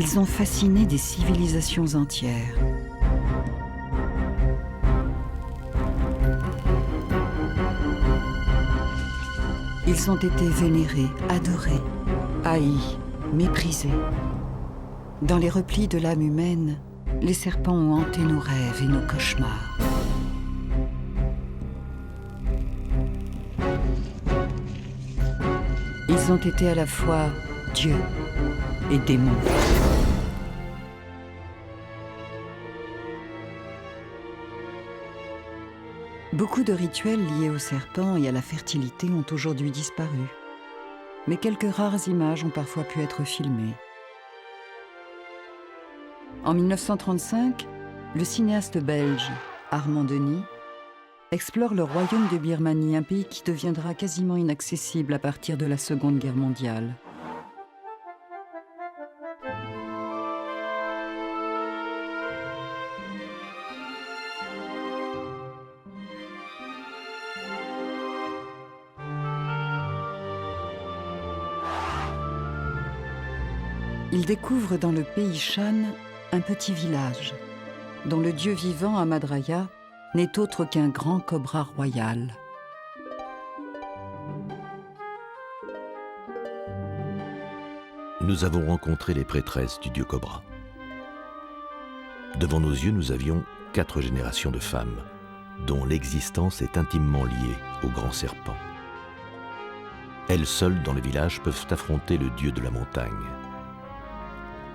Ils ont fasciné des civilisations entières. Ils ont été vénérés, adorés, haïs, méprisés. Dans les replis de l'âme humaine, les serpents ont hanté nos rêves et nos cauchemars. Ils ont été à la fois Dieu et démons. Beaucoup de rituels liés aux serpents et à la fertilité ont aujourd'hui disparu. Mais quelques rares images ont parfois pu être filmées. En 1935, le cinéaste belge Armand Denis explore le royaume de Birmanie, un pays qui deviendra quasiment inaccessible à partir de la Seconde Guerre mondiale. Il découvre dans le pays Shan un petit village, dont le dieu vivant Amadraya n'est autre qu'un grand cobra royal. Nous avons rencontré les prêtresses du dieu cobra. Devant nos yeux, nous avions 4 générations de femmes, dont l'existence est intimement liée au grand serpent. Elles seules dans le village peuvent affronter le dieu de la montagne.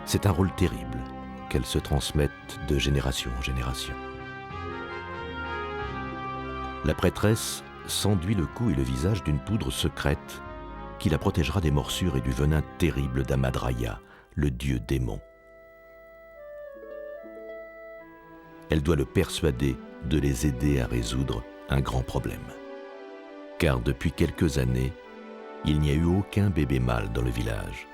C'est un rôle terrible qu'elles se transmettent de génération en génération. La prêtresse s'enduit le cou et le visage d'une poudre secrète qui la protégera des morsures et du venin terrible d'Amadraya, le dieu démon. Elle doit le persuader de les aider à résoudre un grand problème. Car depuis quelques années, il n'y a eu aucun bébé mâle dans le village,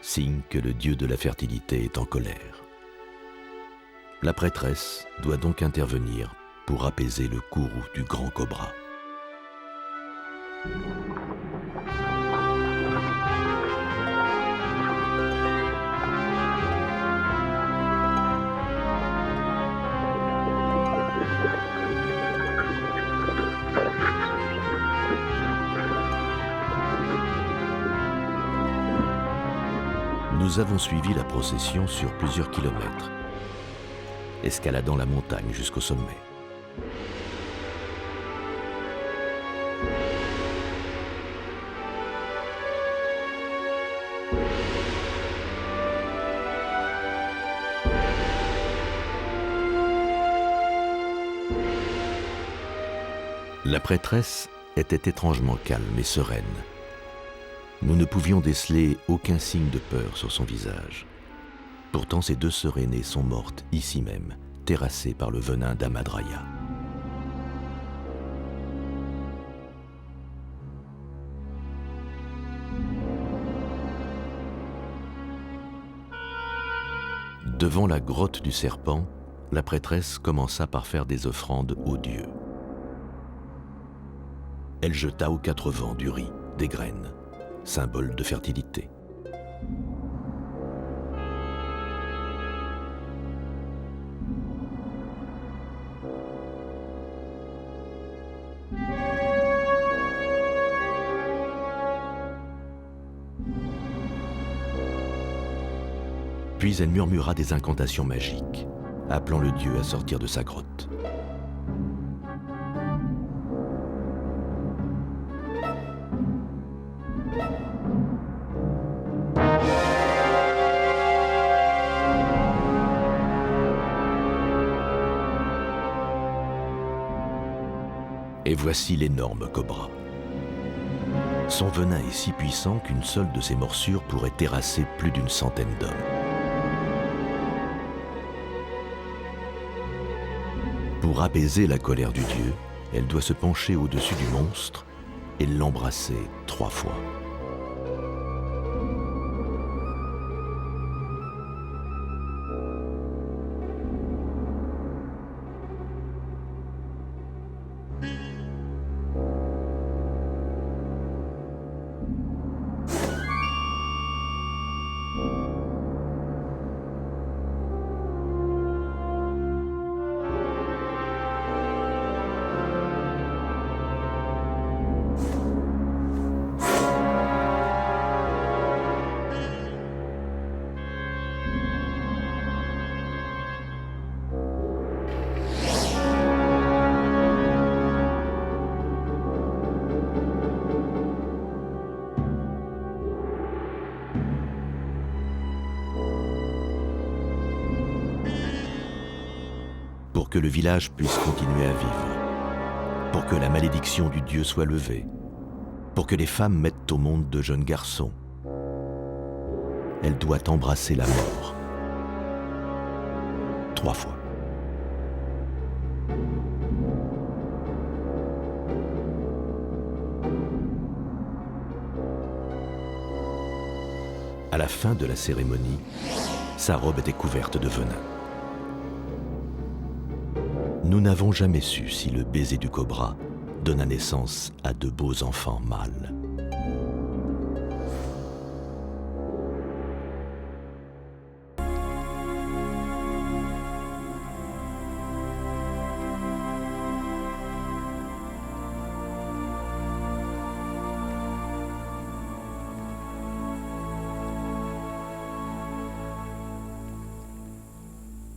signe que le dieu de la fertilité est en colère. La prêtresse doit donc intervenir pour apaiser le courroux du grand cobra. Nous avons suivi la procession sur plusieurs kilomètres, escaladant la montagne jusqu'au sommet. La prêtresse était étrangement calme et sereine. Nous ne pouvions déceler aucun signe de peur sur son visage. Pourtant, ses 2 sœurs aînées sont mortes ici même, terrassées par le venin d'Amadraya. Devant la grotte du serpent, la prêtresse commença par faire des offrandes aux dieux. Elle jeta aux 4 vents du riz, des graines, symbole de fertilité. Puis elle murmura des incantations magiques, appelant le dieu à sortir de sa grotte. Et voici l'énorme cobra. Son venin est si puissant qu'une seule de ses morsures pourrait terrasser plus d'une centaine d'hommes. Pour apaiser la colère du dieu, elle doit se pencher au-dessus du monstre et l'embrasser 3 fois. que le village puisse continuer à vivre, pour que la malédiction du dieu soit levée, pour que les femmes mettent au monde de jeunes garçons. Elle doit embrasser la mort 3 fois. À la fin de la cérémonie, sa robe était couverte de venin. Nous n'avons jamais su si le baiser du cobra donna naissance à de beaux enfants mâles.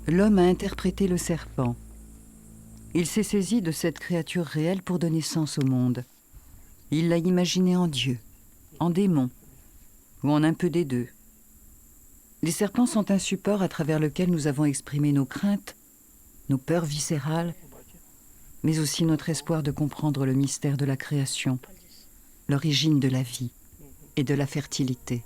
L'homme a interprété le serpent. Il s'est saisi de cette créature réelle pour donner sens au monde. Il l'a imaginé en Dieu, en démon, ou en un peu des deux. Les serpents sont un support à travers lequel nous avons exprimé nos craintes, nos peurs viscérales, mais aussi notre espoir de comprendre le mystère de la création, l'origine de la vie et de la fertilité.